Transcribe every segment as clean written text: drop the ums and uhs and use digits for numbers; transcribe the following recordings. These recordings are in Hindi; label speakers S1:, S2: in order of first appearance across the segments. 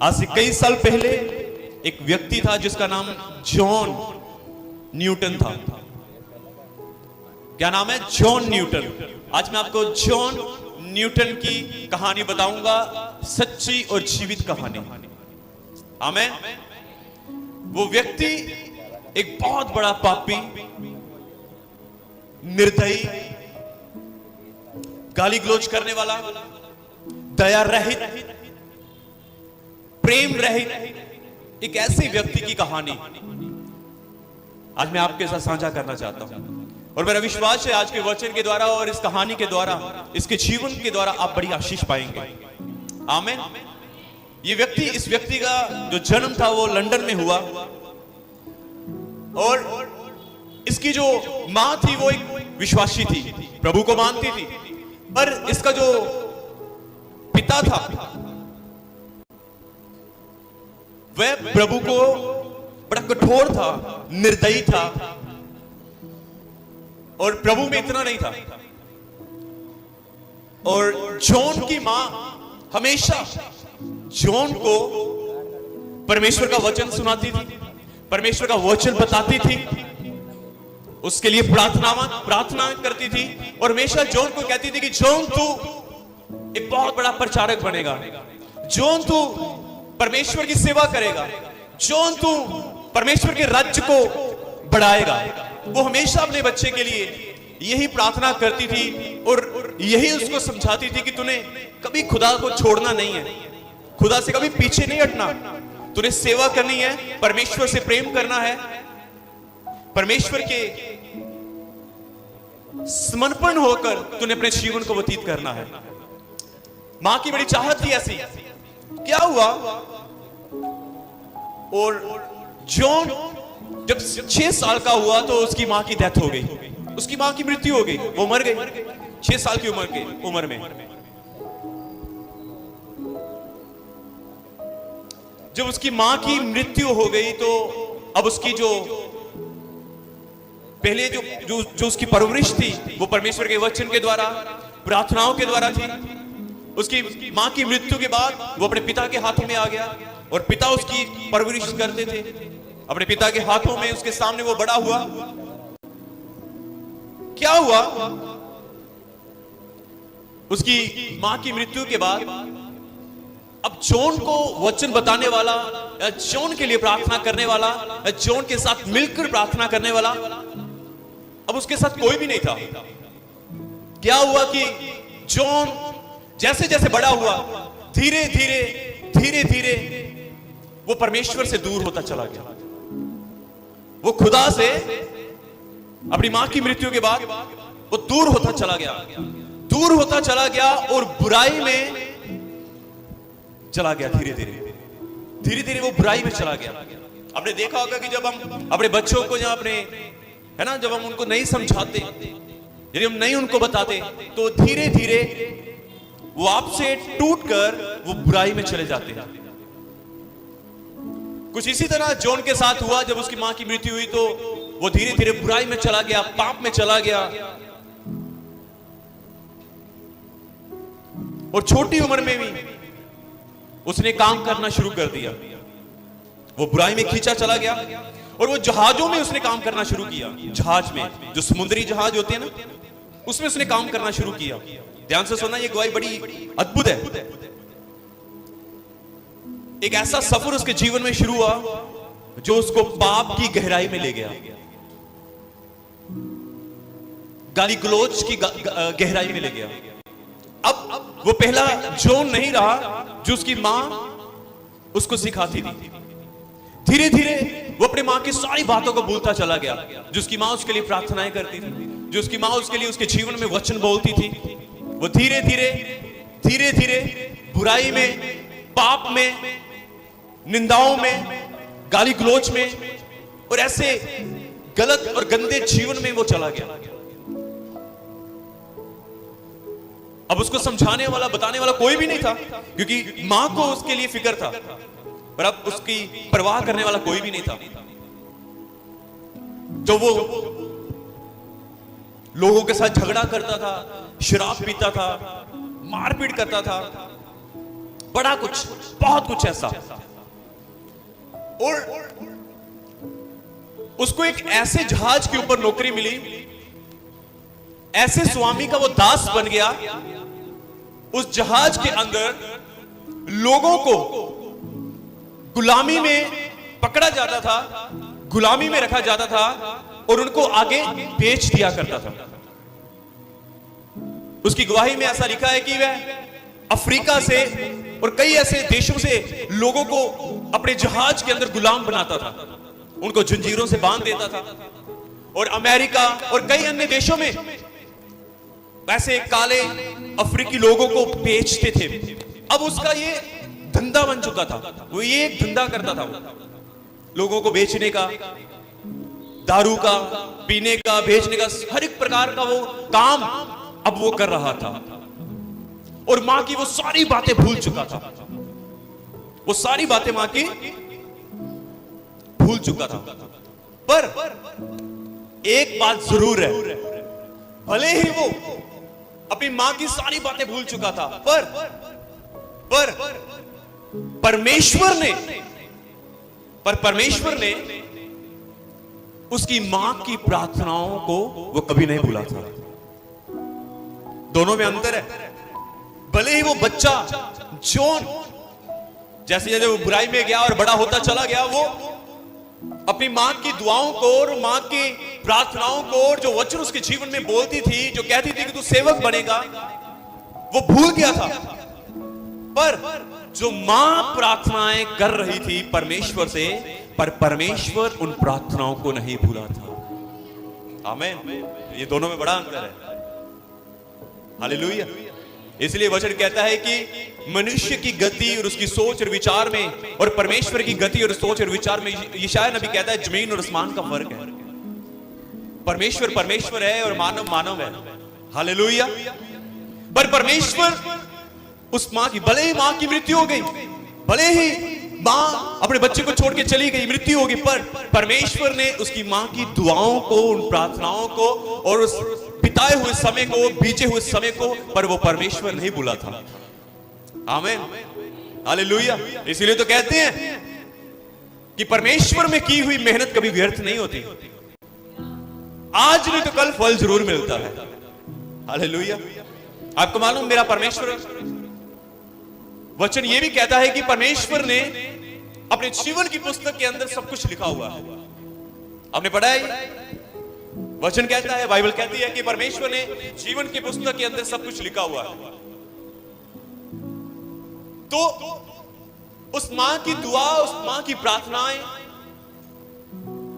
S1: आज से कई साल पहले एक व्यक्ति था जिसका नाम जॉन न्यूटन था। क्या नाम है? John Newton. आज मैं आपको जॉन न्यूटन की कहानी बताऊंगा, सच्ची और जीवित कहानी। आमेन। वो व्यक्ति एक बहुत बड़ा पापी, निर्दयी, गाली गलौज करने वाला, दया रहित, प्रेम रहित एक ऐसे व्यक्ति की कहानी आज मैं आपके साथ साझा करना चाहता हूं। और मेरा विश्वास है आज के वचन के द्वारा और इस कहानी के द्वारा, इसके जीवन के द्वारा आप बड़ी आशीष पाएंगे। आमीन। ये व्यक्ति, इस व्यक्ति का जो जन्म था वो लंदन में हुआ और इसकी जो मां थी वो एक विश्वासी थी, प्रभु को मानती थी। पर इसका जो पिता था वह प्रभु को बड़ा कठोर था, निर्दयी था और प्रभु में इतना नहीं था। और जॉन की मां हमेशा जॉन को परमेश्वर का वचन सुनाती थी, परमेश्वर का वचन बताती थी, उसके लिए प्रार्थना करती थी और हमेशा जॉन को कहती थी कि जॉन तू एक बहुत बड़ा प्रचारक बनेगा, जॉन तू परमेश्वर की सेवा करेगा, जॉन तू परमेश्वर के राज्य को बढ़ाएगा। वो हमेशा अपने बच्चे के लिए यही प्रार्थना करती थी और यही उसको समझाती थी कि तूने कभी खुदा को छोड़ना नहीं है, खुदा से कभी पीछे नहीं हटना, तूने सेवा करनी है, परमेश्वर से प्रेम करना है, परमेश्वर के समर्पण होकर तूने अपने जीवन को व्यतीत करना है। मां की बड़ी चाहत थी ऐसी। क्या हुआ? और जॉन जब 6 साल का हुआ तो उसकी मां की डेथ हो गई, उसकी मां की मृत्यु हो गई, वो मर गई 6 साल की उम्र में। जब उसकी मां की मृत्यु हो गई तो अब उसकी जो पहले जो उसकी परवरिश थी वो परमेश्वर के वचन के द्वारा, प्रार्थनाओं के द्वारा थी। उसकी मां की मृत्यु के बाद वो अपने पिता के हाथों में आ गया और पिता उसकी परवरिश करते थे अपने पिता के हाथों में, उसके सामने वो बड़ा हुआ। क्या हुआ? उसकी मां की मृत्यु के बाद अब जॉन को वचन बताने वाला, जॉन के लिए प्रार्थना करने वाला, जॉन के साथ मिलकर प्रार्थना करने वाला अब उसके साथ कोई भी नहीं था। क्या हुआ कि जॉन जैसे जैसे बड़ा हुआ, धीरे धीरे वो परमेश्वर से दूर होता चला गया। वो खुदा से अपनी मां की मृत्यु के बाद वो दूर होता चला गया और बुराई में चला गया। धीरे धीरे वो बुराई में चला गया। आपने देखा होगा कि जब हम अपने बच्चों को, जब हम उनको नहीं समझाते, यदि हम नहीं उनको बताते तो धीरे धीरे वो आपसे टूटकर वो बुराई में चले जाते हैं। कुछ इसी तरह जॉन के साथ हुआ। जब उसकी मां की मृत्यु हुई तो वो धीरे धीरे बुराई में चला गया, पाप में चला गया और छोटी उम्र में भी उसने काम करना शुरू कर दिया। वो बुराई में खींचा चला गया और वो जहाजों में उसने काम करना शुरू किया। जहाज में, जो समुद्री जहाज होते हैं ना, उसमें उसने काम करना शुरू किया। ध्यान से सुनना, ये गवाही बड़ी अद्भुत है। एक ऐसा सफर उसके जीवन में शुरू हुआ जो उसको पाप की गहराई में ले गया, गाली गलौज की गहराई में ले गया। अब वो पहला जॉन नहीं रहा जो उसकी मां उसको सिखाती थी। धीरे धीरे वो अपनी मां की सारी बातों को भूलता चला गया, जो उसकी मां उसके लिए प्रार्थनाएं करती थी, जो उसकी मां उसके लिए उसके जीवन में वचन बोलती थी। वो धीरे धीरे बुराई में, पाप में, निंदाओं में, गाली गलौज में और ऐसे गलत और गंदे जीवन में वो चला गया। अब उसको समझाने वाला, बताने वाला कोई भी नहीं था, क्योंकि मां को उसके लिए फिक्र था, पर अब उसकी परवाह करने वाला कोई भी नहीं था। तो वो लोगों के साथ झगड़ा करता था, शराब पीता था, मारपीट करता था, बड़ा कुछ, बहुत कुछ ऐसा। और उसको एक ऐसे जहाज के ऊपर नौकरी मिली, ऐसे स्वामी का वो दास बन गया। उस जहाज के अंदर लोगों को गुलामी में पकड़ा जाता था, गुलामी में रखा जाता था और उनको आगे बेच दिया करता था। उसकी गवाही में ऐसा लिखा है कि वह अफ्रीका से और कई ऐसे देशों से लोगों को अपने जहाज के अंदर गुलाम बनाता था, उनको जंजीरों से बांध देता था। और अमेरिका और कई अन्य देशों में वैसे काले अफ्रीकी लोगों को बेचते थे। अब उसका ये धंधा बन चुका था, वो ये एक धंधा करता था, लोगों को बेचने का, दारू का, पीने का, बेचने का, हर एक प्रकार का वो काम अब वो कर रहा था। और मां की वो सारी बातें भूल चुका था, वो सारी बातें मां की भूल चुका था। पर एक बात जरूर है, भले ही वो अपनी मां की सारी बातें भूल चुका था, पर परमेश्वर ने उसकी मां की प्रार्थनाओं को वो कभी नहीं भूला था। दोनों में अंतर है। भले ही वो बच्चा जॉन जैसे जैसे वो बुराई में गया और बड़ा होता चला गया, वो अपनी मां की दुआओं को और मां की प्रार्थनाओं को और जो वचन उसके जीवन में बोलती थी, जो कहती थी कि तू सेवक बनेगा, वो भूल गया था। पर जो मां प्रार्थनाएं कर रही थी परमेश्वर से, पर परमेश्वर उन प्रार्थनाओं को नहीं भूला था। आमीन। ये दोनों में बड़ा अंतर है। हालेलुया। इसलिए वचन कहता है कि मनुष्य की गति और उसकी सोच और विचार में और परमेश्वर की गति और सोच और विचार में, यशायाह नबी कहता है, जमीन और आसमान का फर्क है। परमेश्वर परमेश्वर है और मानव मानव है। हालेलुया। पर परमेश्वर उस मां की, भले ही मां की मृत्यु हो गई, भले ही मां अपने बच्चे को छोड़ के चली गई, मृत्यु होगी, पर परमेश्वर ने उसकी मां की दुआओं को, उन प्रार्थनाओं को और उस बिताए हुए समय को, बीते हुए समय को, पर वो परमेश्वर नहीं भूला था। आमीन। हालेलुया। इसीलिए तो कहते हैं कि परमेश्वर में की हुई मेहनत कभी व्यर्थ नहीं होती। आज नहीं तो कल फल जरूर मिलता है। हालेलुया। आपको मालूम, मेरा परमेश्वर वचन ये भी कहता है कि परमेश्वर ने अपने जीवन की पुस्तक के अंदर सब कुछ लिखा हुआ है। आपने पढ़ा है? वचन कहता है, बाइबल कहती है कि परमेश्वर ने जीवन की पुस्तक के अंदर सब कुछ लिखा हुआ है। तो उस मां की दुआ, उस मां की प्रार्थनाएं,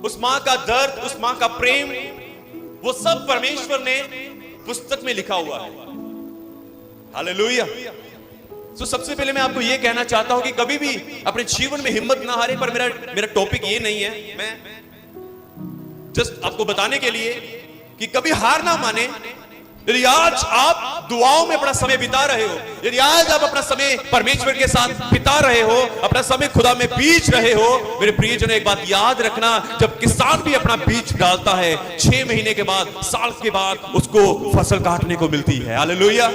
S1: उस मां का दर्द, उस मां का प्रेम, वो सब परमेश्वर ने पुस्तक में लिखा हुआ है। हालेलुया। तो सबसे पहले मैं आपको यह कहना चाहता हूं कि कभी भी अपने जीवन में हिम्मत ना हारे। पर मेरा टॉपिक ये नहीं है, मैं जस्ट आपको बताने के लिए कि कभी हार ना माने। यदि आज आप दुआओं में अपना समय बिता रहे हो, यदि आज आप अपना समय परमेश्वर के साथ बिता रहे हो, अपना समय खुदा में बीज रहे हो, मेरे प्रियजनों, एक बात याद रखना, जब किसान भी अपना बीज डालता है, 6 महीने के बाद, साल के बाद उसको फसल काटने को मिलती है। हालेलुया।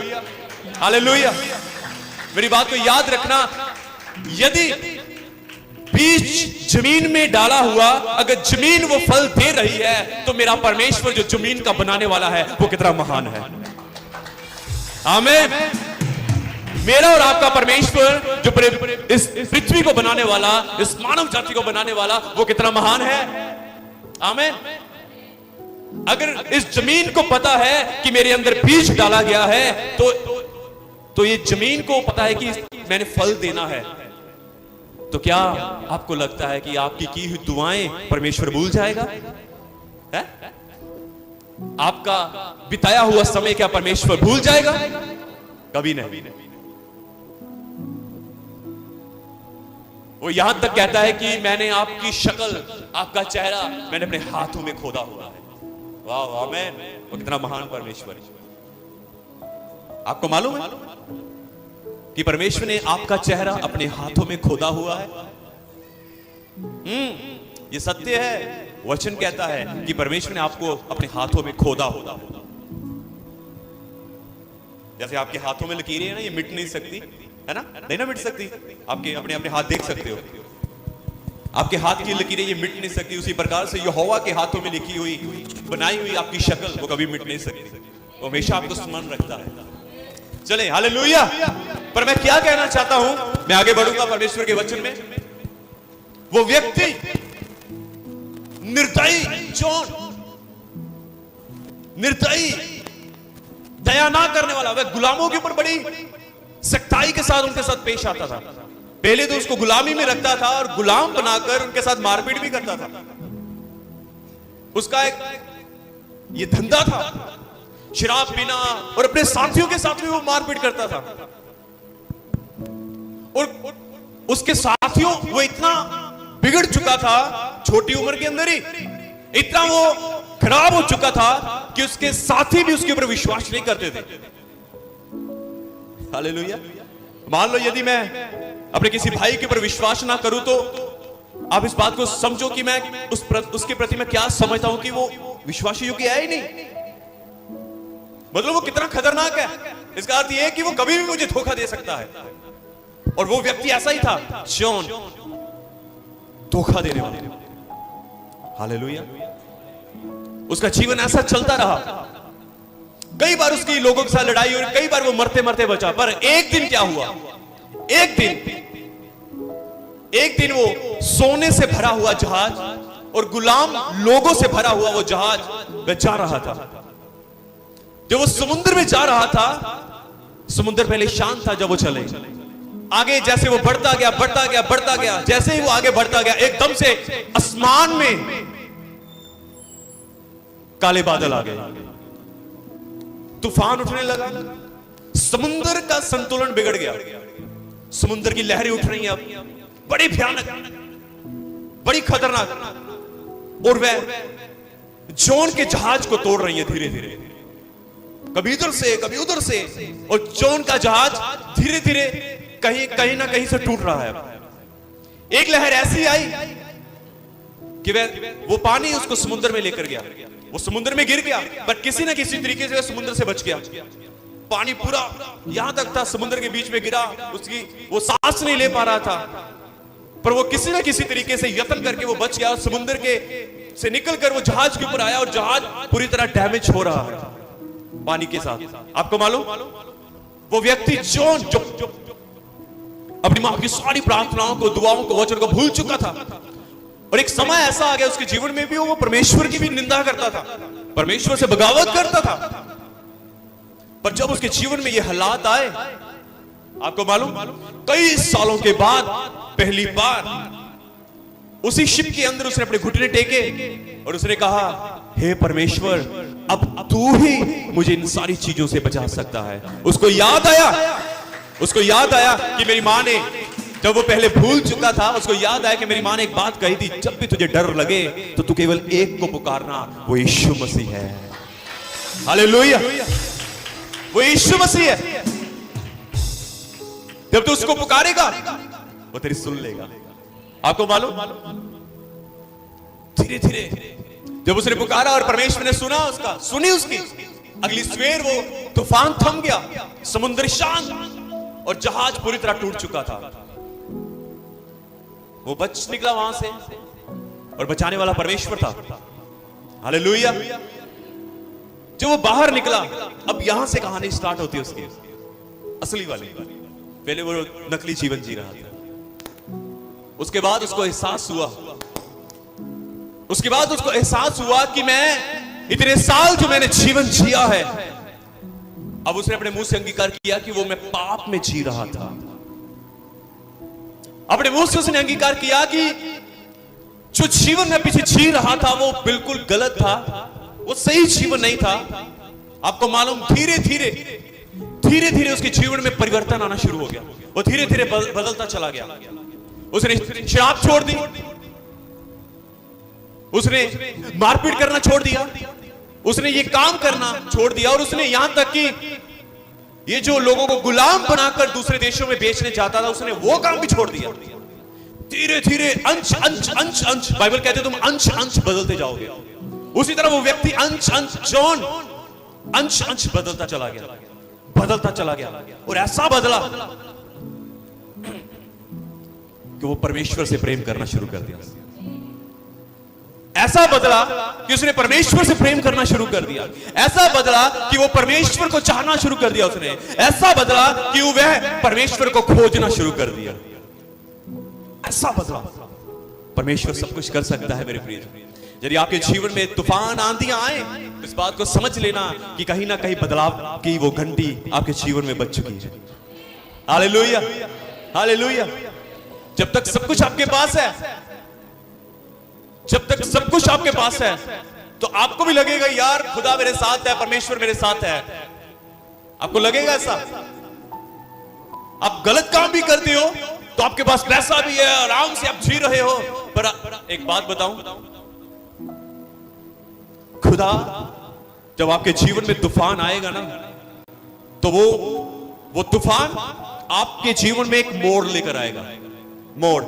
S1: हालेलुया। मेरी बात को याद रखना, यदि बीज जमीन में डाला हुआ, अगर जमीन वो फल दे रही है, तो मेरा परमेश्वर जो जमीन का बनाने वाला है वो कितना महान है। आमीन। मेरा और आपका परमेश्वर जो इस पृथ्वी को बनाने वाला, इस मानव जाति को बनाने वाला, वो कितना महान है। आमीन। अगर इस जमीन को पता है कि मेरे अंदर बीज डाला गया है, तो ये जमीन को पता है कि मैंने फल देना है, तो क्या आपको लगता है कि आपकी की हुई दुआएं परमेश्वर भूल जाएगा? है? आपका बिताया हुआ समय क्या परमेश्वर भूल जाएगा? कभी नहीं। वो यहां तक कहता है कि मैंने आपकी शक्ल, आपका चेहरा मैंने अपने हाथों में खोदा हुआ है। वाह, आमीन। वो कितना महान परमेश्वर है। आपको मालूम है कि परमेश्वर ने आपका चेहरा अपने हाथों में खोदा हुआ है? ये सत्य है। वचन कहता है कि परमेश्वर ने आपको अपने हाथों में खोदा होगा। जैसे आपके हाथों में लकीरें हैं ना, ये मिट नहीं सकती, है ना, नहीं ना मिट सकती। आपके अपने अपने हाथ देख सकते हो, आपके हाथ की लकीरें ये मिट नहीं सकती। उसी प्रकार से यहोवा के हाथों में लिखी हुई बनाई हुई आपकी शक्ल वो कभी मिट नहीं सकती, वो हमेशा आपको स्मरण रखता है। चले हालेलुया। पर मैं क्या कहना चाहता हूं, मैं आगे बढ़ूंगा परमेश्वर के वचन में। वो व्यक्ति निर्दयी जॉन, निर्दयी, दया ना करने वाला, वह गुलामों के ऊपर बड़ी सख्ताई के साथ उनके साथ पेश आता था। पहले तो उसको गुलामी में रखता था और गुलाम बनाकर उनके साथ मारपीट भी करता था। उसका एक ये धंधा था, शराब पीना, और अपने साथियों के साथ भी वो मारपीट करता था। और उसके साथियों, वो इतना बिगड़ चुका था छोटी उम्र के अंदर ही, इतना वो खराब हो चुका था कि उसके साथी भी उसके ऊपर विश्वास नहीं करते थे। हालेलुया। मान लो यदि मैं अपने किसी भाई के ऊपर विश्वास ना करूं तो आप इस बात को समझो कि मैं उसके प्रति मैं क्या समझता हूं कि वो विश्वासी योग्य है ही नहीं। मतलब वो कितना खतरनाक है, इसका अर्थ यह है कि वो कभी भी मुझे धोखा दे सकता है। और वो व्यक्ति ऐसा ही था, जॉन, धोखा देने वाला। हालेलुया। उसका जीवन ऐसा चलता रहा। कई बार उसकी लोगों के साथ लड़ाई हुई, कई बार वो मरते मरते बचा। पर एक दिन क्या हुआ, एक दिन वो सोने से भरा हुआ जहाज और गुलाम लोगों से भरा हुआ वो जहाज वह जा रहा था। जब वो समुद्र में जा रहा था, समुद्र पहले शांत था। जब वो चले आगे, जैसे वो बढ़ता गया बढ़ता गया बढ़ता गया, जैसे ही वो आगे बढ़ता गया, एकदम से आसमान में काले बादल आ गए, तूफान उठने लगा, समुद्र का संतुलन बिगड़ गया। समुद्र की लहरें उठ रही हैं अब, बड़ी भयानक, बड़ी खतरनाक, और वह जॉन के जहाज को तोड़ रही है धीरे धीरे, कभी इधर से कभी उधर से। और जॉन का जहाज धीरे धीरे कहीं ना कहीं से टूट रहा है। एक लहर ऐसी आई कि वो पानी उसको समुद्र में लेकर गया, वो समुद्र में गिर गया, पर किसी ना किसी तरीके से समुद्र से बच गया। पानी पूरा यहां तक था, समुद्र के बीच में गिरा, उसकी वो सांस नहीं ले पा रहा था, पर वो किसी ना किसी तरीके से यत्न करके वो बच गया। समुद्र के से निकलकर वो जहाज के ऊपर आया और जहाज पूरी तरह डैमेज हो रहा है पानी के साथ। आपको मालूम, वो व्यक्ति जॉन जो अपनी मां की सारी प्रार्थनाओं को, दुआओं को, वचन को भूल चुका था, और एक समय ऐसा आ गया उसके जीवन में भी वो परमेश्वर की भी निंदा करता था, परमेश्वर से बगावत करता था। पर जब उसके जीवन में ये हालात आए, आपको मालूम, कई सालों के बाद पहली बार उसी शिप के अंदर उसने अपने घुटने टेके और उसने कहा, हे परमेश्वर, अब तू ही मुझे इन सारी चीजों से बचा सकता है। उसको याद आया कि मेरी मां ने, जब वो पहले भूल चुका था, उसको याद आया कि मेरी मां ने एक बात कही थी, जब भी तुझे डर लगे तो तू केवल एक को पुकारना, वो यीशु मसीह है। हालेलुया, वो यीशु मसीह है। जब तू उसको पुकारेगा वो तेरी सुन लेगा। आपको मालूम, धीरे धीरे जब उसने पुकारा और परमेश्वर ने सुनी उसकी, अगली सवेर वो तूफान थम गया, समुद्र शांत और जहाज पूरी तरह टूट चुका था। वो बच निकला वहां से, और बचाने वाला परमेश्वर था। हालेलुया। जब वो बाहर निकला, अब यहां से कहानी स्टार्ट होती है उसकी असली वाली। पहले वो नकली जीवन जी रहा था, उसके बाद उसको एहसास हुआ कि मैं इतने साल जो मैंने जीवन जिया है, अब उसने अपने मुंह से अंगीकार किया कि वो मैं पाप में जी रहा था। अपने मुंह से उसने अंगीकार किया कि जो जीवन में पीछे जी रहा था वो बिल्कुल गलत था, वो सही जीवन नहीं था। आपको मालूम, धीरे धीरे उसके जीवन में परिवर्तन आना शुरू हो गया, वो धीरे धीरे बदलता चला गया। उसने शराब छोड़ दी, उसने मारपीट करना छोड़ दिया, उसने ये काम करना छोड़ दिया, और उसने यहां तक कि ये जो लोगों को गुलाम बनाकर दूसरे देशों में बेचने जाता था, उसने वो काम भी छोड़ दिया। धीरे धीरे अंश, बाइबल कहते तुम अंश बदलते जाओगे। उसी तरह वो व्यक्ति जॉन अंश बदलता चला गया, और ऐसा बदला कि वो परमेश्वर से प्रेम करना शुरू कर दिया। ऐसा बदला कि उसने परमेश्वर से प्रेम करना शुरू कर दिया। ऐसा बदला कि वो परमेश्वर को चाहना शुरू कर दिया उसने। ऐसा बदला कि वह परमेश्वर को खोजना शुरू कर दिया। ऐसा बदला। परमेश्वर सब कुछ कर सकता है मेरे प्रिय। यदि आपके जीवन में तूफान आंधियां आए तो इस बात को समझ लेना कि कहीं ना कहीं बदलाव की वो घंटी आपके जीवन में बज चुकी है। Hallelujah, hallelujah. जब तक सब कुछ आपके पास है, जब तक सब कुछ आपके पास है, तो आपको भी लगेगा यार खुदा मेरे साथ है, परमेश्वर मेरे साथ है। आपको लगेगा ऐसा। आप गलत काम भी करते हो तो आपके पास पैसा भी है, आराम से आप जी रहे हो, पर एक बात बताऊं, खुदा जब आपके जीवन में तूफान आएगा ना, तो वो तूफान आपके जीवन में एक मोड़ लेकर आएगा। मोड़,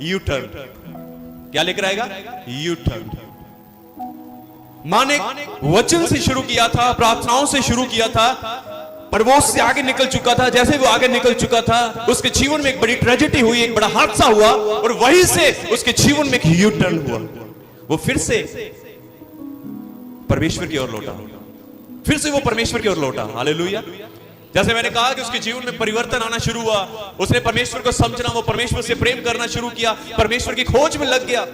S1: यू टर्न। क्या लेकर आएगा? U turn. माने वचन से शुरू किया था, प्रार्थनाओं से शुरू किया था, पर वो उससे आगे निकल चुका था। जैसे वो आगे निकल चुका था, उसके जीवन में एक बड़ी ट्रेजेडी हुई, एक बड़ा हादसा हुआ, और वहीं से उसके जीवन में एक यू टर्न हुआ। वो फिर से परमेश्वर की ओर लौटा, फिर से वो परमेश्वर की ओर लौटा। हालेलुया। जैसे मैंने कहा कि उसके जीवन में परिवर्तन आना शुरू हुआ। उसने परमेश्वर को समझना, वो परमेश्वर से प्रेम करना शुरू किया, परमेश्वर की खोज में लग गया,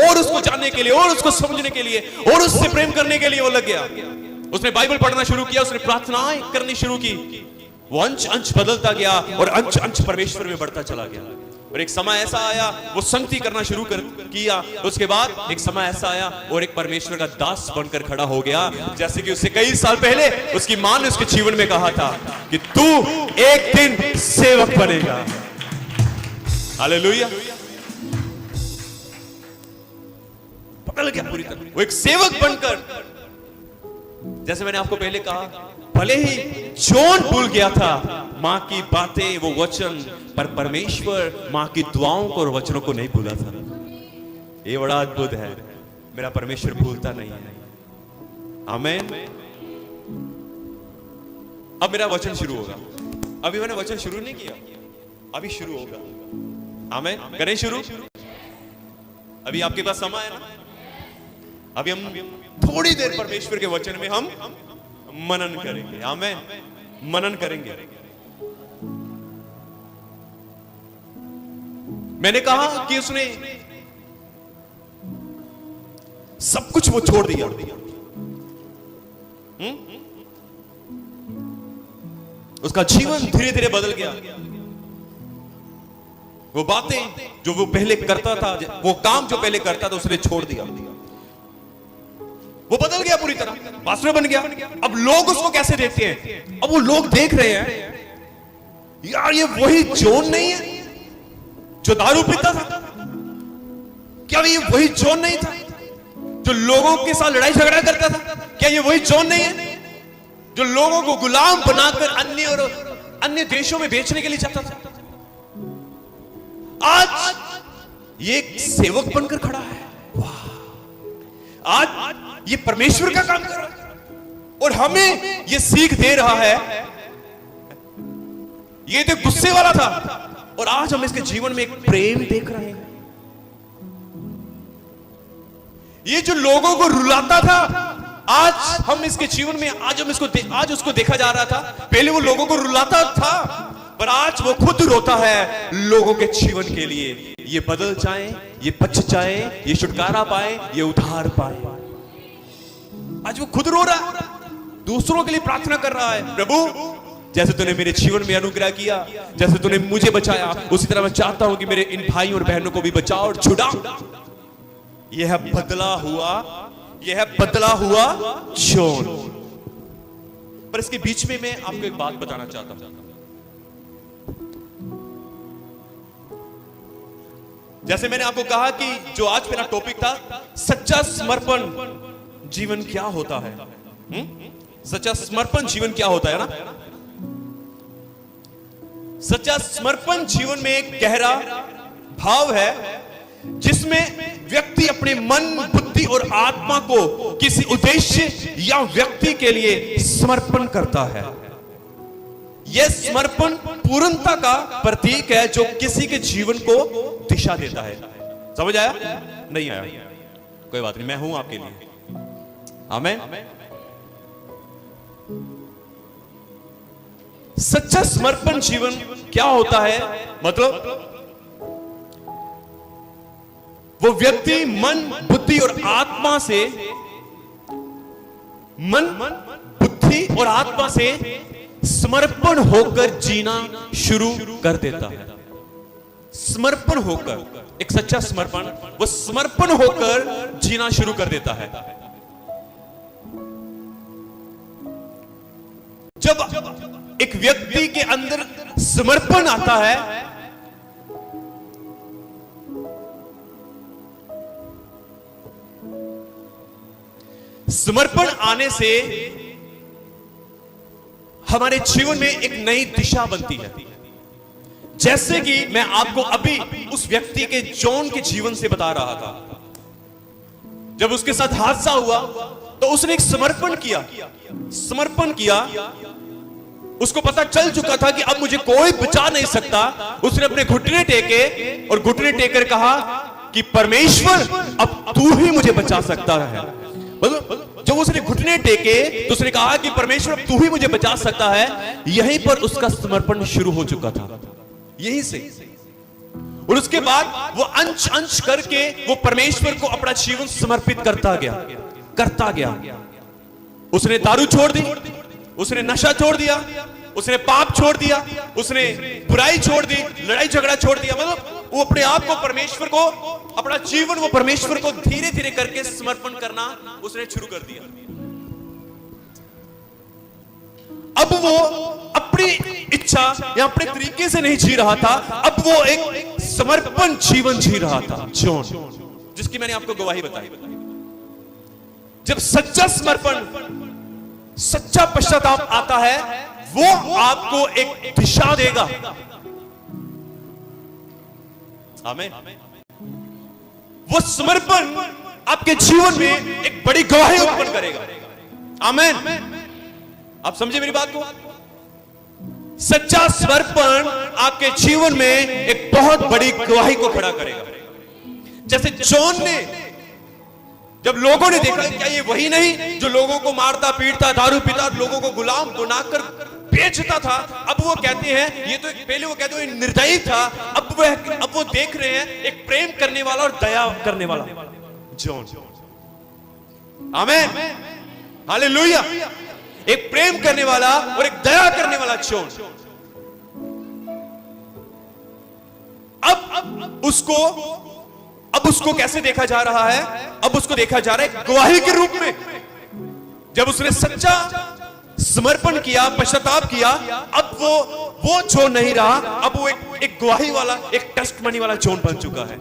S1: और उसको जानने के लिए, और उसको समझने के लिए, और उससे प्रेम करने के लिए वो लग गया। उसने बाइबल पढ़ना शुरू किया, उसने प्रार्थनाएं करनी शुरू की। वो अंश अंश बदलता गया और अंश अंश परमेश्वर में बढ़ता चला गया। और एक समय ऐसा आया वो संगति करना शुरू किया। उसके बाद एक समय ऐसा आया और एक परमेश्वर का दास बनकर खड़ा हो गया। जैसे कि उससे कई साल पहले उसकी मां ने उसके जीवन में कहा था कि तू एक दिन सेवक बनेगा। हालेलुया। पकड़ गया पूरी तरह। वो एक सेवक बनकर, जैसे मैंने आपको पहले कहा, भले ही जॉन भूल गया था मां की बातें, वो वचन, पर परमेश्वर मां की दुआओं को और वचनों को नहीं भूला था। ये बड़ा अद्भुत है। मेरा परमेश्वर भूलता नहीं है। आमीन। अब मेरा वचन शुरू होगा। अभी मैंने वचन शुरू नहीं किया, अभी शुरू होगा। आमीन। करें शुरू। अभी आपके पास समय है ना। अभी हम थोड़ी देर परमेश्वर के वचन में हम मनन करेंगे। आमीन। मनन करेंगे। मैंने कहा कि उसने सब कुछ वो छोड़ दिया। उसका जीवन धीरे धीरे बदल गया। वो बातें जो वो पहले करता था, वो काम जो पहले करता था, उसने छोड़ दिया। वो बदल गया पूरी तरह, पास्टर बन गया। अब लोग उसको कैसे देखते हैं? अब वो लोग देख रहे हैं, यार ये वही जॉन नहीं है जो दारू पीता था? क्या ये वही जॉन नहीं था जो लोगों के साथ लड़ाई झगड़ा करता था? क्या ये वही जॉन नहीं है जो लोगों को गुलाम बनाकर अन्य देशों में बेचने के लिए जाता था? आज ये एक सेवक बनकर खड़ा है। वाह! आज ये परमेश्वर का काम कर रहा है और हमें ये सीख दे रहा है। ये तो गुस्से वाला था और आज हम इसके जीवन में एक प्रेम देख रहे हैं। ये जो लोगों को रुलाता था, आज हम इसके जीवन में आज उसको देखा जा रहा था। पहले वो लोगों को रुलाता था, पर आज वो खुद रोता है लोगों के जीवन के लिए। ये बदल जाए, ये बच जाए, ये छुटकारा पाए, ये उद्धार पाए। आज वो खुद रो रहा है, दूसरों के लिए प्रार्थना कर रहा है। प्रभु, जैसे तूने मेरे जीवन में अनुग्रह किया, जैसे तूने मुझे बचाया, उसी तरह मैं चाहता हूं कि मेरे इन भाइयों और बहनों को भी बचाओ और छुड़ाओ। यह है बदला हुआ जॉन। पर इसके बीच में मैं आपको एक बात बताना चाहता हूं। जैसे मैंने आपको कहा कि जो आज मेरा टॉपिक था, सच्चा समर्पण जीवन क्या होता है। सच्चा समर्पण जीवन क्या होता है ना। सच्चा समर्पण जीवन में एक गहरा भाव है जिसमें व्यक्ति अपने मन, बुद्धि और आत्मा को किसी उद्देश्य या व्यक्ति के लिए समर्पण करता है। यह समर्पण पूर्णता का प्रतीक है जो किसी के जीवन को दिशा देता है। समझ आया? नहीं आया? कोई बात नहीं, मैं हूं आपके लिए। आमीन। सच्चा समर्पण जीवन क्या होता है? मतलब वो व्यक्ति मन, बुद्धि और आत्मा से, मन, बुद्धि और आत्मा से समर्पण होकर जीना शुरू कर देता है। समर्पण होकर, एक सच्चा समर्पण, वो समर्पण होकर जीना शुरू कर देता है। जब एक व्यक्ति के अंदर समर्पण आता है, समर्पण आने से हमारे जीवन में एक नई दिशा बनती है। जैसे कि मैं आपको अभी उस व्यक्ति के जॉन के जीवन से बता रहा था। जब उसके साथ हादसा हुआ तो उसने एक समर्पण किया। समर्पण किया, उसको पता चल चुका था कि अब मुझे कोई बचा नहीं सकता। उसने अपने घुटने टेके और घुटने टेकर कहा कि परमेश्वर अब तू ही मुझे बचा सकता है। जब उसने घुटने टेके तो उसने कहा कि परमेश्वर अब तू ही मुझे बचा सकता है। यहीं पर उसका समर्पण शुरू हो चुका था, यहीं से। और उसके बाद वो अंश अंश करके वो परमेश्वर को अपना जीवन समर्पित करता गया। उसने दारू छोड़ दी, उसने नशा छोड़ दिया, उसने पाप छोड़ दिया, उसने बुराई छोड़ दी, लड़ाई झगड़ा छोड़ दिया। मतलब वो अपने आप को, परमेश्वर को, अपना जीवन वो परमेश्वर को धीरे धीरे करके समर्पण करना उसने शुरू कर दिया। अब वो अपनी इच्छा या अपने तरीके से नहीं जी रहा था, अब वो एक समर्पण जीवन जी रहा था। जॉन, जिसकी मैंने आपको गवाही बताई। जब सच्चा समर्पण, सच्चा पश्चाताप आता है, वो आपको एक दिशा देगा। आमीन। वो समर्पण आपके जीवन में एक बड़ी गवाही उत्पन्न करेगा। आमीन। आप समझे मेरी बात को? सच्चा समर्पण आपके जीवन में एक बहुत बड़ी गवाही को खड़ा करेगा। जैसे जॉन ने, जब लोगों ने देखा क्या ये वही नहीं जो लोगों को मारता, पीटता, दारू पीता, लोगों को गुलाम बनाकर बेचता था। अब वो कहते हैं ये तो पहले वो कहते हैं निर्दयी था, अब वो देख रहे हैं एक प्रेम करने वाला और दया करने वाला जॉन। आमीन, हालेलुया। एक प्रेम करने वाला और एक दया करने वाला जॉन। अब उसको कैसे देखा जा रहा है? अब उसको देखा जा रहा है गवाही के रूप में। जब उसने सच्चा समर्पण किया, पश्चाताप किया, अब वो जॉन नहीं रहा, अब वो एक गवाही वाला, एक टेस्टमनी वाला जॉन बन चुका है।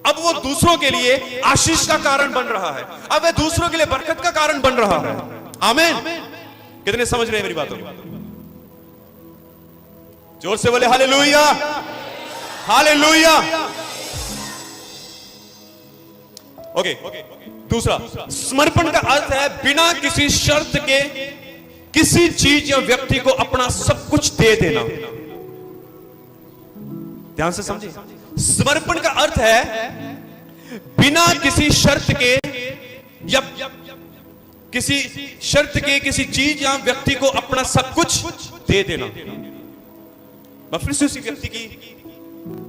S1: अब वो दूसरों के लिए आशीष का कारण बन रहा है, अब वो दूसरों के लिए बरकत का कारण बन रहा है। आमीन। कितने समझ रहे हैं मेरी बातों को? जोर से बोले हालेलुया, हालेलुया। ओके, दूसरा, समर्पण का अर्थ है बिना किसी शर्त के किसी चीज या व्यक्ति को अपना सब कुछ दे देना। ध्यान से समझिए, समर्पण का अर्थ है बिना किसी शर्त के या किसी शर्त के किसी चीज या व्यक्ति को अपना सब कुछ दे देना। मैं फिर से उसी व्यक्ति की,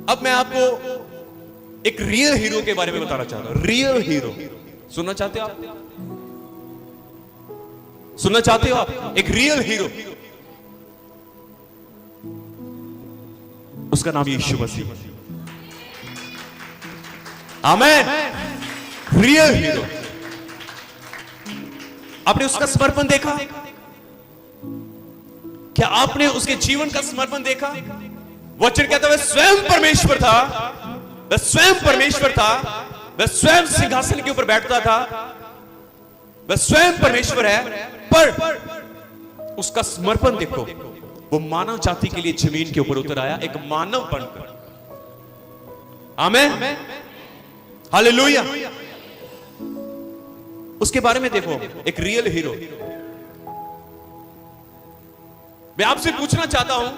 S1: अब मैं आपको एक रियल हीरो के बारे में बताना चाहता हूं। रियल हीरो सुनना चाहते हो आप? सुनना चाहते हो आप? एक रियल हीरो, उसका नाम यीशु मसीह। आमीन। Real hero. आपने उसका समर्पण देखा? क्या आपने उसके जीवन का समर्पण देखा? वचन कहता है वह स्वयं परमेश्वर था, वह स्वयं परमेश्वर था, वह स्वयं सिंहासन के ऊपर बैठता था, वह स्वयं परमेश्वर है। पर उसका समर्पण देखो, वो मानव जाति के लिए जमीन के ऊपर उतर आया, एक मानव बनकर। आमीन, हालेलुया। उसके बारे में देखो, एक रियल हीरो। मैं आपसे पूछना चाहता हूं,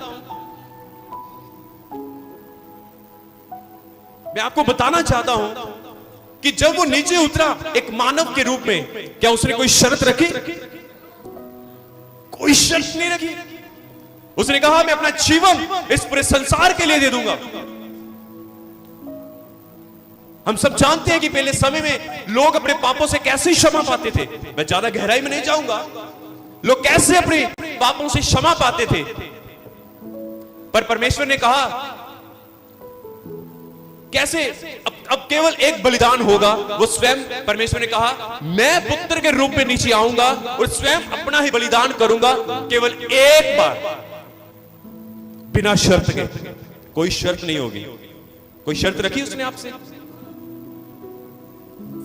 S1: मैं आपको बताना चाहता हूं कि जब वो नीचे उतरा एक मानव के रूप में, क्या उसने कोई शर्त रखी? कोई शर्त नहीं रखी। उसने कहा मैं अपना जीवन इस पूरे संसार के लिए दे दूंगा। हम सब जानते हैं कि पहले समय में लोग अपने पापों से कैसे क्षमा पाते थे। मैं ज्यादा गहराई में नहीं जाऊंगा, लोग कैसे अपने पापों से क्षमा पाते थे। पर परमेश्वर ने कहा कैसे, अब केवल एक बलिदान होगा। वो स्वयं, परमेश्वर ने कहा मैं पुत्र के रूप में नीचे आऊंगा और स्वयं अपना ही बलिदान करूंगा, केवल एक बार, बिना शर्त के। कोई शर्त नहीं होगी। कोई शर्त रखी उसने आपसे?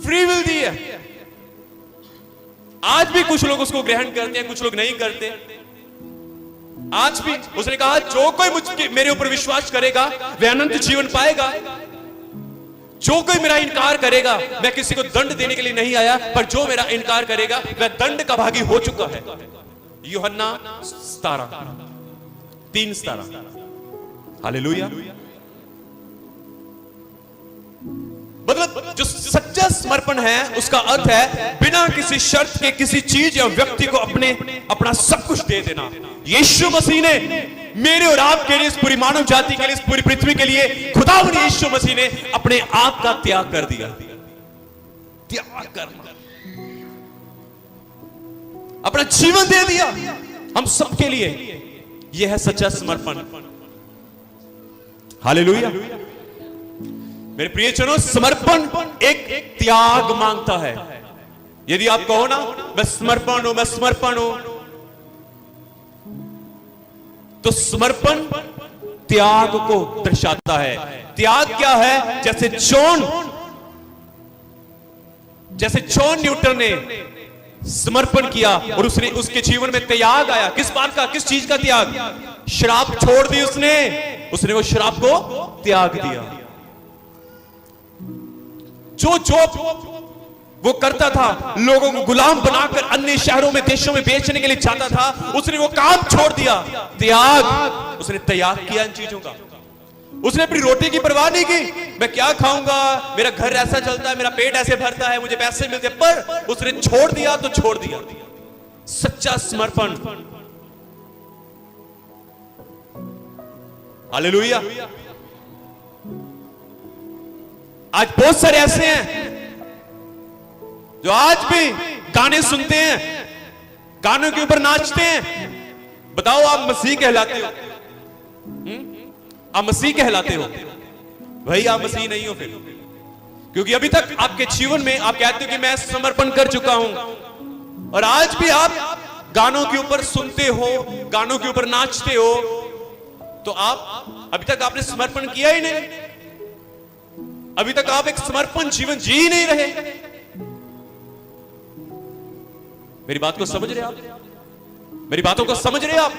S1: फ्री विल दी है। आज भी कुछ लोग उसको ग्रहण करते हैं, कुछ लोग नहीं करते। आज भी उसने कहा जो कोई मेरे ऊपर विश्वास करेगा वह अनंत जीवन पाएगा। जो कोई मेरा इनकार करेगा, मैं किसी को दंड देने के लिए नहीं आया, पर जो मेरा इनकार करेगा वह दंड का भागी हो चुका है। यूहन्ना 3:17। हालेलुया। मतलब जो सच्चा समर्पण है उसका अर्थ है बिना किसी शर्त के किसी चीज या व्यक्ति को अपना सब कुछ दे देना। यीशु मसीह ने मेरे और आपके लिए, इस पूरी मानव जाति के लिए, इस पूरी पृथ्वी के लिए, खुदावंद यीशु मसीह ने अपने आप का त्याग कर दिया। त्याग करना, अपना जीवन दे दिया हम सबके लिए। यह है सच्चा समर्पण। हालेलुया। मेरे प्रियजनों, समर्पण एक त्याग मांगता है। यदि आप कहो ना मैं समर्पण हूं, मैं समर्पण हूं, तो समर्पण त्याग को दर्शाता है। त्याग क्या है? जैसे जॉन न्यूटन ने समर्पण किया और उसके जीवन में त्याग आया। किस बात का, किस चीज का त्याग? शराब छोड़ दी उसने वो शराब को त्याग दिया। जो वो करता था, लोगों को गुलाम बनाकर अन्य शहरों में, देशों में बेचने के लिए चाहता था, उसने वो काम छोड़ दिया। त्याग, उसने त्याग किया इन चीजों का। उसने अपनी रोटी की परवाह नहीं की, मैं क्या खाऊंगा, मेरा घर ऐसा चलता है, मेरा पेट ऐसे भरता है, मुझे पैसे मिलते, पर उसने छोड़ दिया तो छोड़ दिया। सच्चा समर्पण। हालेलुया। आज बहुत सारे ऐसे हैं जो आज भी गाने सुनते हैं, गानों के ऊपर नाचते हैं। बताओ आप मसीह कहलाते हो? आप मसीह कहलाते हो? भाई आप मसीह नहीं हो फिर, क्योंकि अभी तक आपके जीवन में आप कहते हो कि मैं समर्पण कर चुका हूं, और आज भी आप गानों के ऊपर सुनते हो, गानों के ऊपर नाचते हो, तो आप अभी तक आपने समर्पण किया ही नहीं। अभी तक आप एक समर्पण जीवन जी ही नहीं रहे। मेरी बात को समझ रहे आप? मेरी बातों को समझ रहे आप?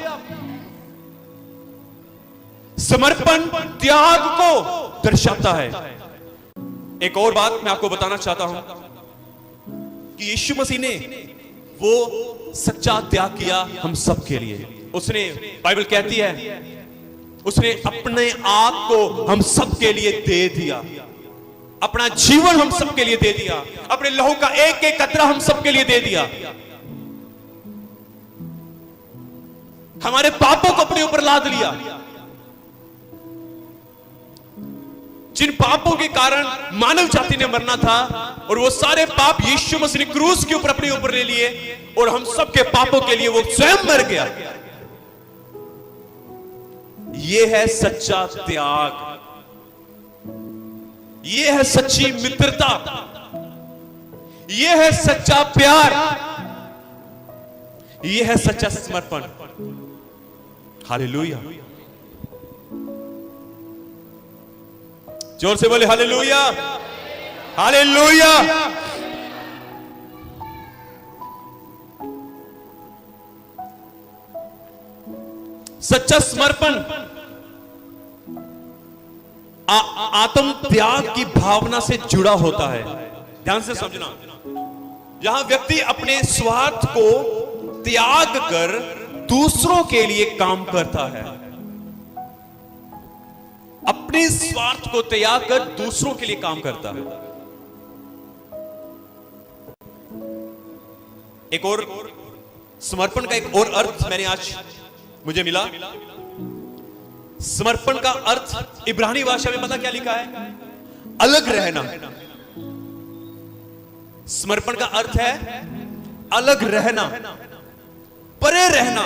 S1: समर्पण त्याग को दर्शाता है। एक और बात मैं आपको बताना चाहता हूं कि यीशु मसीह ने वो सच्चा त्याग किया हम सब के लिए। उसने, बाइबल कहती है, उसने अपने आप को हम सब के लिए दे दिया। अपना जीवन हम सब के लिए दे दिया। अपने लहू का एक एक कतरा हम सब के लिए दे दिया। हमारे पापों को अपने ऊपर लाद लिया। जिन पापों के कारण मानव जाति ने मरना था, और वो सारे पाप यीशु मसीह ने क्रूस के ऊपर अपने ऊपर ले लिए, और हम सबके पापों के लिए वो स्वयं मर गया। यह है सच्चा त्याग, यह है सच्ची मित्रता, यह है सच्चा प्यार, यह है सच्चा समर्पण। हालेलुया। जोर से बोले हालेलुया, हालेलुया। सच्चा समर्पण आत्म त्याग की भावना से जुड़ा होता है। ध्यान से समझना, जहां व्यक्ति अपने स्वार्थ को त्याग कर दूसरों के लिए काम करता है, अपने स्वार्थ को त्याग कर दूसरों के लिए काम करता है। एक और समर्पण का एक और अर्थ मैंने आज मुझे मिला। समर्पण का अर्थ इब्रानी भाषा में पता क्या लिखा है? अलग रहना। समर्पण का अर्थ है अलग रहना, परे रहना,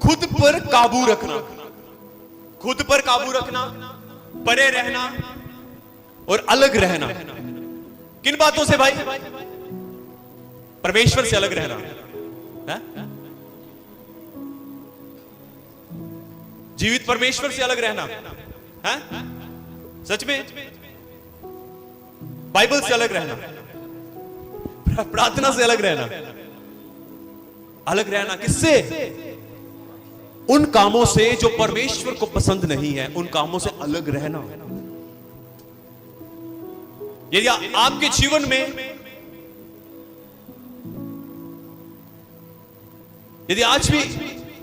S1: खुद पर काबू रखना, खुद पर काबू रखना, परे रहना और अलग रहना। किन बातों से भाई? परमेश्वर से अलग रहना है? जीवित परमेश्वर से अलग रहना है? सच में बाइबल से अलग रहना, प्रार्थना से अलग रहना। अलग रहना किससे? उन कामों से जो परमेश्वर को पसंद नहीं है, उन कामों से अलग रहना। यदि आपके जीवन में यदि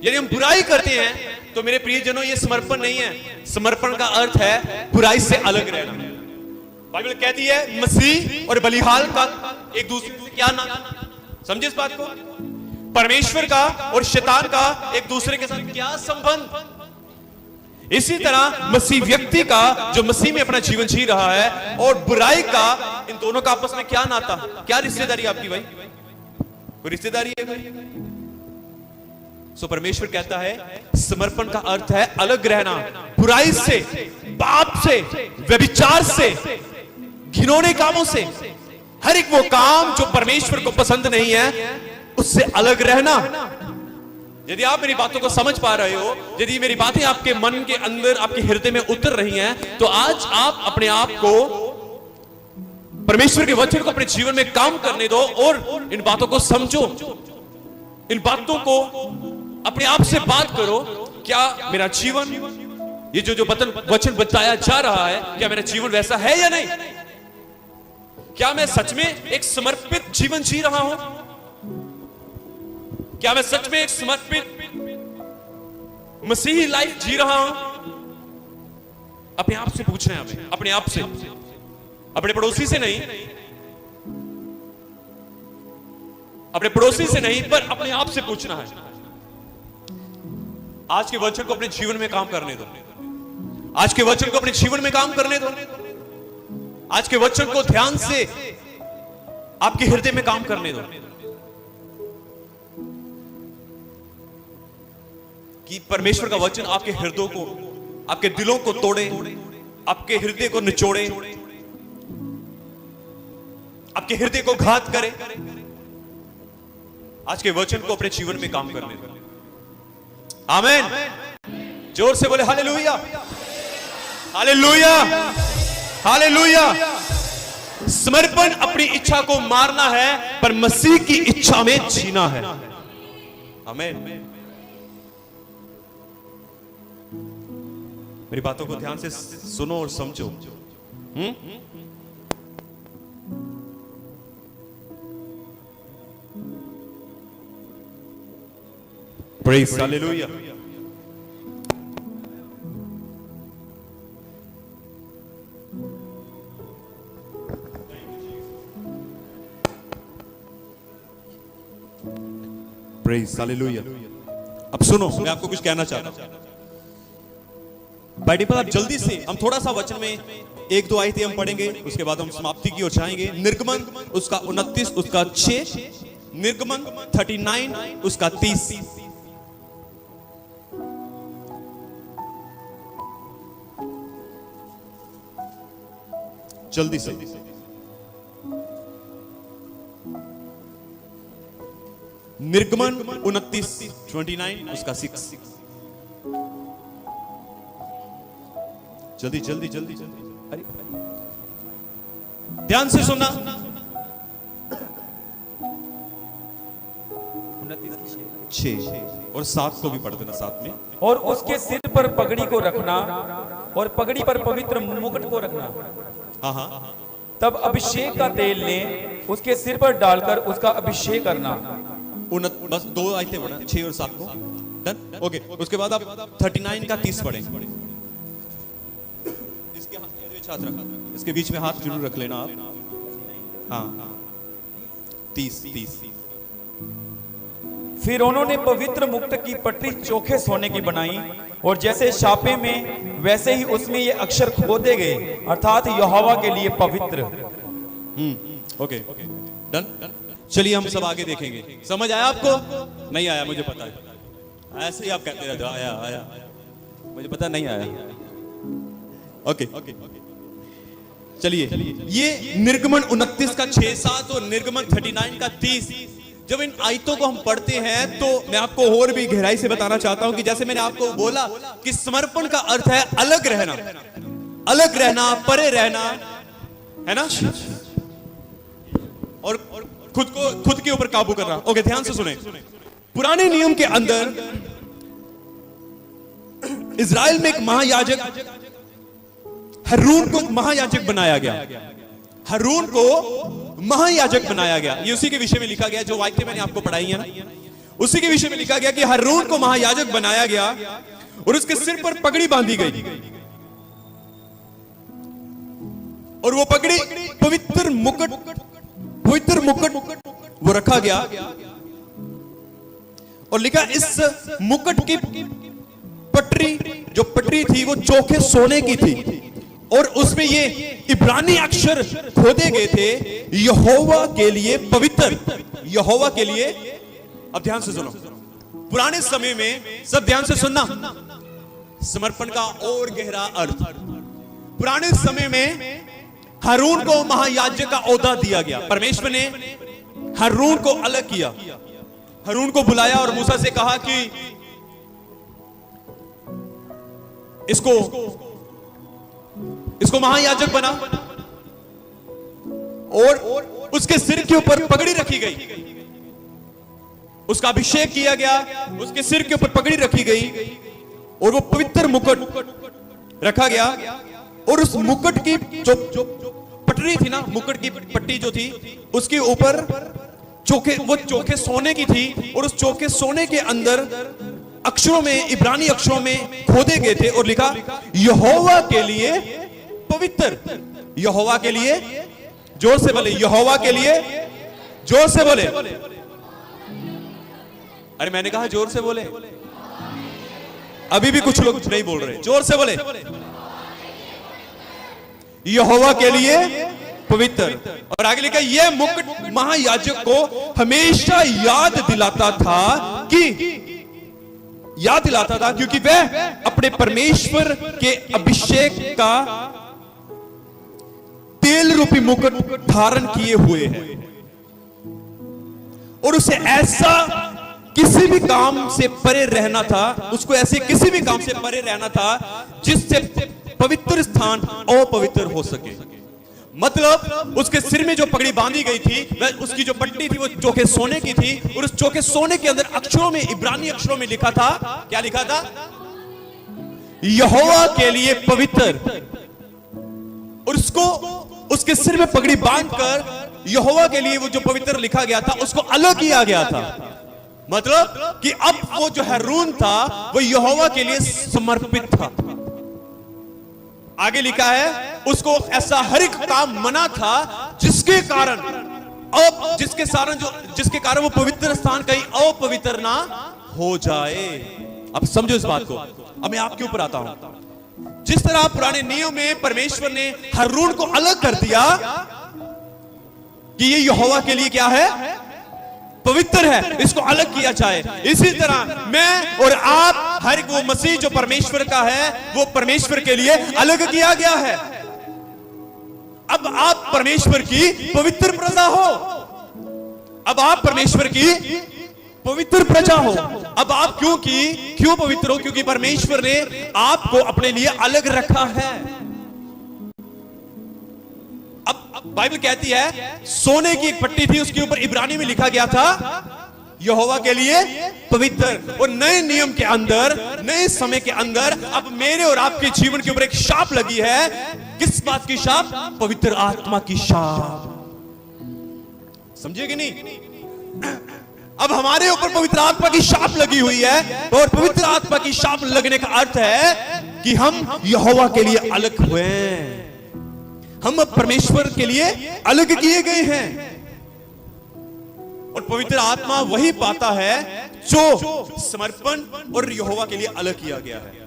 S1: हम बुराई करते हैं तो मेरे प्रियजनों, ये समर्पण नहीं है। समर्पण का अर्थ है बुराई से अलग रहना। बाइबल कहती है मसीह और बलिहाल का एक दूसरे से क्या नाता? समझे इस बात को? परमेश्वर का और शैतान का एक दूसरे के साथ क्या संबंध? इसी तरह मसीह व्यक्ति का जो मसीह में अपना जीवन जी रहा है और बुराई का, इन दोनों का आपस में क्या नाता, क्या रिश्तेदारी आपकी भाई? कोई रिश्तेदारी है भाई? सो परमेश्वर कहता है समर्पण का अर्थ है अलग रहना, बुराई से, पाप से, व्यभिचार से, घिनौने कामों से, हर एक वो काम जो परमेश्वर को पसंद नहीं है, उससे अलग रहना। यदि आप मेरी बातों को समझ पा रहे हो, यदि मेरी बातें आपके मन के अंदर, आपके हृदय में उतर रही हैं, तो आज आप अपने आप को, परमेश्वर के वचन को अपने जीवन में काम करने दो और इन बातों को समझो। इन बातों को अपने आप से बात करो। क्या मेरा जीवन, ये जो वचन बताया जा रहा है, क्या मेरा जीवन वैसा है या नहीं? क्या मैं सच में एक समर्पित जीवन जी रहा हूं? क्या मैं सच में एक समर्पित मसीही लाइफ जी रहा हूं? अपने आप से पूछना है हमें, अपने आप से, अपने पड़ोसी से नहीं, अपने पड़ोसी से नहीं, पर अपने आप से पूछना है। आज के वचन को अपने जीवन में काम करने दो। आज के वचन को अपने जीवन में काम करने दो। आज के वचन को ध्यान से आपके हृदय में काम करने दो कि परमेश्वर का वचन आपके हृदयों को, आपके दिलों को तोड़े, आपके हृदय को निचोड़े, आपके हृदय को घात करे। आज के वचन को अपने जीवन में काम करने दो। आमीन। जोर से बोले हालेलुया, हालेलुया, हालेलुया। समर्पण अपनी इच्छा को मारना है, पर मसीह की इच्छा में जीना है। आमीन। मेरी बातों को ध्यान से सुनो और समझो। Praise Hallelujah. Praise Hallelujah. अब सुनो, मैं आपको कुछ कहना चाहता हूं। भाई पर आप जल्दी से, हम थोड़ा सा वचन में एक दो आयतें हम पढ़ेंगे, उसके बाद हम समाप्ति की ओर जाएंगे। निर्गमन उसका 29 उसका 6, निर्गमन 39 उसका 30। जल्दी से निर्गमन 29 उसका 6। जल्दी जल्दी जल्दी जल्दी, अरे ध्यान से सुनना। 6 और 7 को भी पढ़ देना साथ में।
S2: और उसके सिर पर पगड़ी को रखना और पगड़ी पर पवित्र मुकुट को रखना।
S1: हाँ।
S2: तब अभिषेक का तेल ले उसके सिर पर डालकर उसका अभिषेक करना।
S1: बस 2 आयतें पढ़ा, 6 और 7 को। Done, okay. उसके बाद आप 39 का 30 पढ़ें। छात्र इसके बीच में हाथ जरूर रख लेना आप। हाँ 30।
S2: फिर उन्होंने पवित्र मुकुट की पटरी चोखे सोने की बनाई, और जैसे छापे में वैसे ही उसमें ये अक्षर खोदे गए, अर्थात यहोवा के लिए पवित्र।
S1: Okay done. चलिए हम सब आगे देखेंगे। समझ आया आपको? नहीं आया मुझे पता है, ऐसे ही आप कहते रहते हो आया मुझे पता नहीं आया। ओके चलिए, ये निर्गमन 29 का 6-7 और निर्गमन 39 का 30। जब इन आयतों को हम पढ़ते हैं तो मैं आपको और भी गहराई से बताना चाहता हूं कि जैसे मैंने आपको बोला कि समर्पण का अर्थ है अलग रहना, परे रहना, है ना, और खुद के ऊपर काबू करना। ओके ध्यान से सुने। पुराने नियम के अंदर इजराइल में एक महायाजक हारून को महायाजक बनाया गया। ये उसी के विषय में लिखा गया जो वाक्य मैंने आपको पढ़ाई है ना, उसी के विषय में लिखा गया कि हारून को महायाजक बनाया गया और उसके सिर पर पगड़ी बांधी गई, और वो पगड़ी पवित्र मुकुट वो रखा गया, और लिखा इस मुकुट की पटरी थी वो चोखे सोने की थी, और उसमें ये इब्रानी अक्षर खोदे गए थे, यहोवा के लिए पवित्र, यहोवा के लिए। अब ध्यान से सुनो, पुराने समय में, सब ध्यान से सुनना, समर्पण का और गहरा अर्थ। पुराने समय में हारून को महायाजक का ओहदा दिया गया। परमेश्वर ने हारून को अलग किया, हारून को बुलाया और मूसा से कहा कि इसको महायाजक बना, और उसके सिर के ऊपर पगड़ी रखी गई, उसका अभिषेक किया गया, उसके सिर के ऊपर पगड़ी रखी गई, और वो पवित्र मुकुट रखा गया, और उस मुकुट की जो पटरी थी ना, मुकुट की पट्टी जो थी, उसके ऊपर चोखे सोने की थी, और उस चोखे सोने के अंदर अक्षरों में, इब्रानी अक्षरों में खोदे गए थे, और लिखा यहोवा के लिए पवित्र, यहोवा के लिए। जोर से बोले, यहोवा के लिए, जोर से बोले। अरे मैंने कहा जोर से बोले, अभी भी कुछ लोग नहीं बोल रहे, जोर से बोले, यहोवा के लिए पवित्र। और आगे लिखा यह मुकुट महायाजक को हमेशा याद दिलाता था क्योंकि वह अपने परमेश्वर के अभिषेक का तेल रूपी मुकुट धारण किए हुए है, और उसे ऐसा किसी भी काम से परे रहना था, उसको ऐसे किसी भी काम से परे रहना था जिससे पवित्र स्थान अपवित्र हो सके। मतलब उसके सिर में जो पगड़ी बांधी गई थी, वह उसकी जो पट्टी थी वो चोखे सोने की थी, और उस चोखे सोने के अंदर अक्षरों में, इब्रानी अक्षरों में लिखा था, क्या लिखा था? यहोवा के लिए पवित्र। और उसके सिर में पगड़ी बांधकर यहोवा के लिए वो जो पवित्र लिखा गया था उसको अलग किया गया था। मतलब कि अब वो जो हारून था वो यहोवा के लिए समर्पित था। आगे लिखा है उसको ऐसा हर एक काम मना था जिसके कारण वो पवित्र स्थान कहीं अपवित्र ना हो जाए। अब समझो इस बात को। अब मैं आपके ऊपर आता हूं। जिस तरह पुराने नियम में परमेश्वर ने हारून को अलग कर दिया कि ये यहोवा के लिए क्या है? पवित्र है, इसको अलग किया जाए, इसी तरह मैं और आप हर एक वो मसीह जो परमेश्वर का है वो परमेश्वर के लिए अलग किया गया है। अब आप परमेश्वर की पवित्र प्रजा हो। अब आप परमेश्वर की पवित्र प्रजा हो। अब आप क्यों पवित्र हो? क्योंकि परमेश्वर ने आपको अपने लिए अलग रखा है। अब बाइबल कहती है सोने की एक पट्टी थी, उसके ऊपर इब्रानी में लिखा गया था यहोवा के लिए पवित्र। और नए नियम के अंदर, नए समय के अंदर अब मेरे और आपके जीवन के ऊपर एक शाप लगी है। किस बात की शाप? पवित्र आत्मा की शाप। समझे कि नहीं? अब हमारे ऊपर पवित्र आत्मा की शाप लगी हुई है, और पवित्र आत्मा की शाप लगने का अर्थ है कि हम यहोवा के लिए अलग हुए हैं, हम अब परमेश्वर के लिए अलग किए गए हैं। और पवित्र आत्मा वही पाता है जो समर्पण और यहोवा के लिए अलग किया गया है।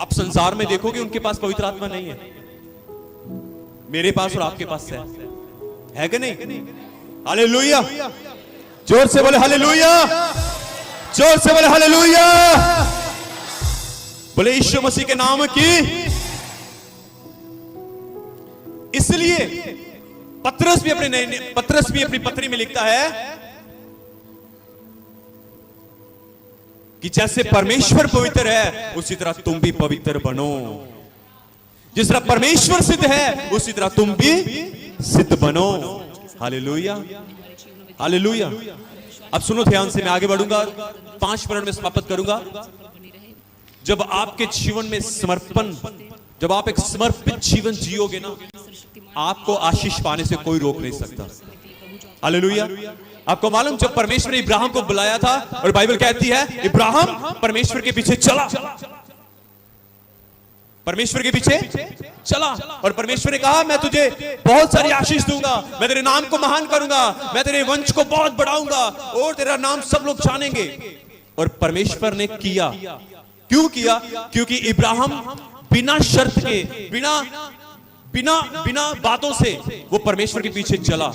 S1: अब संसार में देखोगे उनके पास पवित्र आत्मा नहीं है, मेरे पास और आपके पास है कि नहीं? हालेलुया, जोर से बोले हालेलुया, जोर से बोले हालेलुया, बोले यीशु मसीह के नाम की। इसलिए पतरस भी अपनी पत्री में लिखता है कि जैसे परमेश्वर पवित्र है उसी तरह तुम भी पवित्र बनो। जिस तरह परमेश्वर सिद्ध है उसी तरह तुम भी सिद्ध बनो। Hallelujah, hallelujah. अब सुनो ध्यान से, मैं आगे बढ़ूंगा, 5 मिनट में समाप्त करूंगा। जब आपके जीवन में समर्पण, जब आप एक समर्पित जीवन जियोगे ना, आपको आशीष पाने से कोई रोक नहीं सकता। हालेलुया। आपको मालूम, जब परमेश्वर ने इब्राहिम को बुलाया था, और बाइबल कहती है इब्राहिम परमेश्वर के पीछे चला, परमेश्वर के पीछे चला, और परमेश्वर ने कहा मैं तुझे बहुत सारी आशीष दूंगा, मैं तेरे नाम को महान करूंगा, मैं तेरे वंश को बहुत बढ़ाऊंगा और तेरा नाम सब लोग जानेंगे। और परमेश्वर ने किया। क्यों किया? क्योंकि इब्राहिम बिना शर्त के, बिना बातों से वो परमेश्वर के पीछे चला,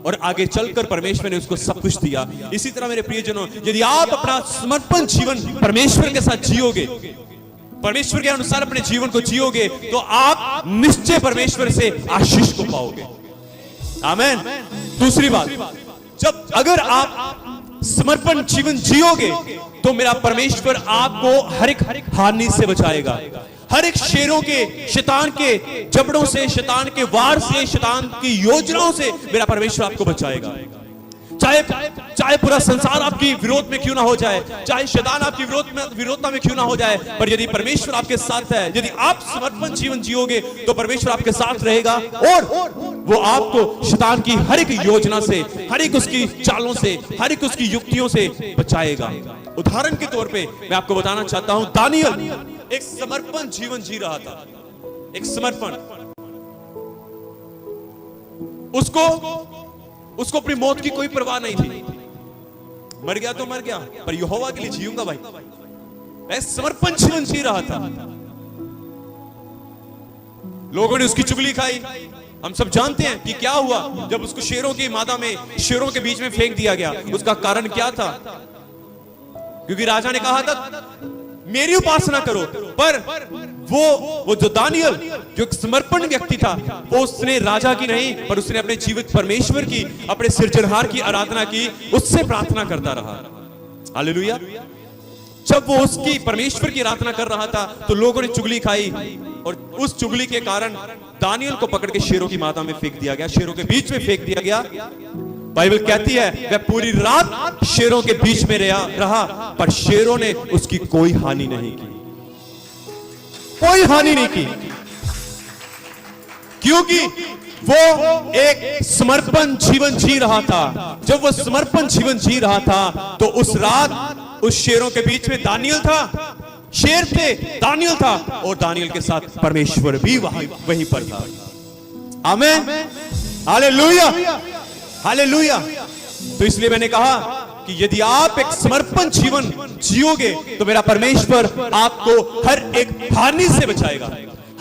S1: और आगे चलकर परमेश्वर ने उसको सब कुछ दिया। इसी तरह मेरे प्रियजनों, यदि आप अपना समर्पण जीवन परमेश्वर के साथ जियोगे, परमेश्वर के अनुसार अपने जीवन को जियोगे, तो आप निश्चय परमेश्वर से आशीष को पाओगे। आमीन। दूसरी बात, जब अगर आप समर्पण जीवन जियोगे तो मेरा परमेश्वर आपको हर एक हानि से बचाएगा, हर एक शेरों के, शैतान के जबड़ों से, शैतान के वार से, शैतान की योजनाओं से मेरा परमेश्वर आपको बचाएगा। चाहे पूरा संसार आपकी विरोध में क्यों ना हो जाए, चाहे शैतान आपकी विरोधता में क्यों ना हो जाए, पर यदि परमेश्वर आपके साथ है, यदि आप समर्पण जीवन जियोगे तो परमेश्वर आपके साथ रहेगा, और वो आपको शैतान की हर एक योजना से, हर एक उसकी चालों से, हर एक उसकी युक्तियों से बचाएगा। उदाहरण के तौर पे मैं आपको बताना चाहता हूं, दानियल एक समर्पण जीवन जी रहा था, एक समर्पण। उसको अपनी मौत की कोई परवाह नहीं थी, मर गया तो मर गया, पर यहोवा के लिए जीऊंगा भाई। मैं समर्पण जीवन जी रहा था। लोगों ने उसकी चुगली खाई। हम सब जानते हैं कि क्या हुआ जब उसको शेरों की मादा में, शेरों के बीच में फेंक दिया गया। उसका कारण क्या था? क्योंकि राजा ने कहा था मेरी उपासना करो, पर वो जो दानियल, जो एक समर्पण व्यक्ति था, वो उसने राजा की नहीं, पर उसने अपने जीवित परमेश्वर की, अपने सृजनहार की आराधना की, उससे प्रार्थना करता रहा। हालेलुया। जब वो उसकी परमेश्वर की आराधना कर रहा था तो लोगों ने चुगली खाई, और उस चुगली के कारण दानियल को पकड़ के शेरों की मादा में फेंक दिया गया, शेरों के बीच में फेंक दिया गया। बाइबल कहती है वह पूरी रात शेरों के बीच में रहा, पर शेरों ने उसकी कोई हानि नहीं की, कोई हानि नहीं की, क्योंकि वो एक समर्पण जीवन जी रहा था। जब वो समर्पण जीवन जी रहा था तो उस रात उस शेरों के बीच में दानियल था, शेर थे, दानियल था, और दानियल के साथ परमेश्वर भी वहीं पर था। आमीन, हालेलुया, हालेलुया। तो इसलिए मैंने कहा कि यदि आप एक समर्पण जीवन जियोगे तो मेरा परमेश्वर आपको हर एक हानि से बचाएगा,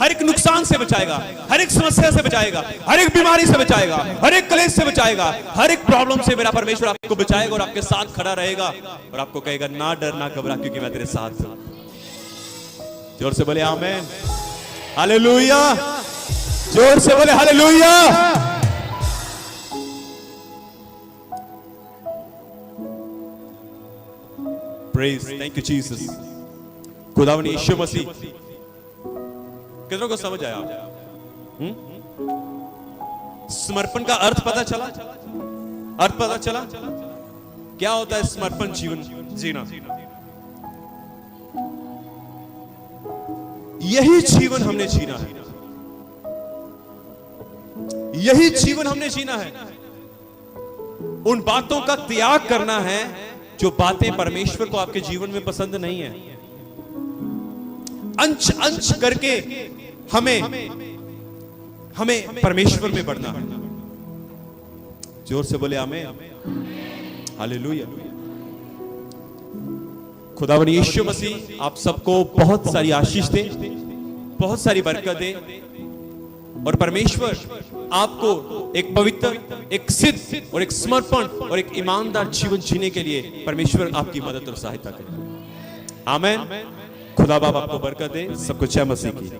S1: हर एक नुकसान से बचाएगा, हर एक समस्या से बचाएगा, हर एक बीमारी से बचाएगा, हर एक क्लेश से बचाएगा, हर एक प्रॉब्लम से मेरा परमेश्वर आपको बचाएगा, और आपके साथ खड़ा रहेगा, और आपको कहेगा ना डर ना घबरा, क्योंकि मैं तेरे साथ हूं। जोर से बोले आमीन, हालेलुया, जोर से बोले hallelujah. Praise, thank you Jesus। खुदावंद यीशु मसीह। कितनों को समझ आया? समर्पण का अर्थ पता चला? अर्थ पता चला? क्या होता है समर्पण जीवन जीना? यही जीवन हमने जीना है, यही जीवन हमने जीना है। उन बातों का त्याग करना है जो बातें परमेश्वर को आपके जीवन में पसंद नहीं है। अंश अंश करके हमें परमेश्वर में बढ़ना है। जोर से बोले आमीन, हालेलुया। खुदावन यीशु मसीह आप सबको बहुत सारी आशीष दे, बहुत सारी बरकत दे, और परमेश्वर आपको एक पवित्र, एक सिद्ध और एक समर्पण और एक ईमानदार जीवन जीने के लिए परमेश्वर आपकी मदद और सहायता करे। आमीन। खुदा बाप आपको बरकत दे। सबको जय मसीह की।